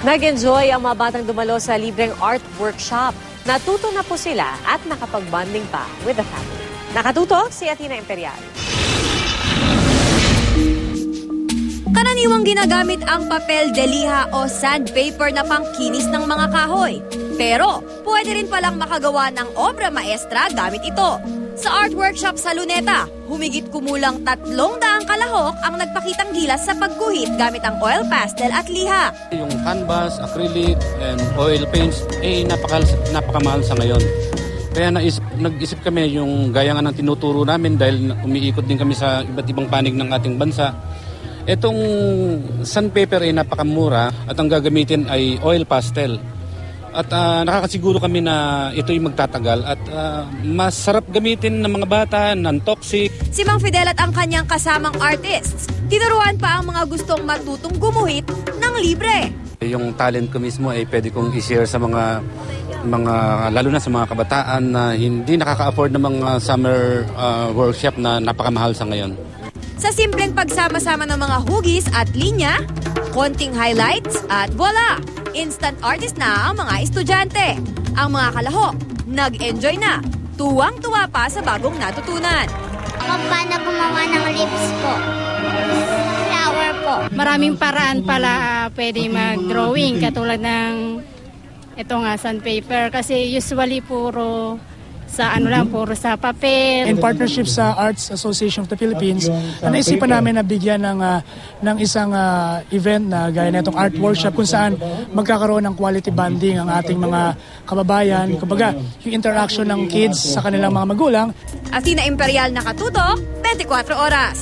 Nag-enjoy ang mga batang dumalo sa libreng art workshop. Natuto na po sila at nakapag-bonding pa with the family. Nakatuto si Athena Imperial. Karaniwang ginagamit ang papel de liha o sandpaper na pangkinis ng mga kahoy. Pero pwede rin palang makagawa ng obra maestra gamit ito. Sa art workshop sa Luneta, humigit kumulang 300 kalahok ang nagpakitang gilas sa pagguhit gamit ang oil pastel at liha. Yung canvas, acrylic, and oil paints, napakamahal sa ngayon. Kaya nag-isip kami yung gaya nga ng tinuturo namin dahil umiikot din kami sa iba't ibang panig ng ating bansa. Itong sandpaper ay napakamura at ang gagamitin ay oil pastel. At nakakasiguro kami na ito'y magtatagal at masarap gamitin ng mga bata, non-toxic. Si Mang Fidel at ang kanyang kasamang artists, tinuruan pa ang mga gustong matutong gumuhit ng libre. Yung talent ko mismo ay pwede kong i-share sa mga lalo na sa mga kabataan na hindi nakaka-afford ng mga summer workshop na napakamahal sa ngayon. Sa simpleng pagsama-sama ng mga hugis at linya, konting highlights at voila! Instant artist na ang mga estudyante. Ang mga kalahok, nag-enjoy na. Tuwang-tuwa pa sa bagong natutunan. Kung paano gumawa ng lips po. Flower po. Maraming paraan pala pwede mag-drawing katulad ng ito nga sandpaper kasi usually puro sa papel. In partnership sa Arts Association of the Philippines, naisipan namin na bigyan ng isang event na gaya na itong art workshop kung saan magkakaroon ng quality bonding ang ating mga kababayan. Kumbaga, yung interaction ng kids sa kanilang mga magulang. Athena Imperial, nakatuto, 24 oras.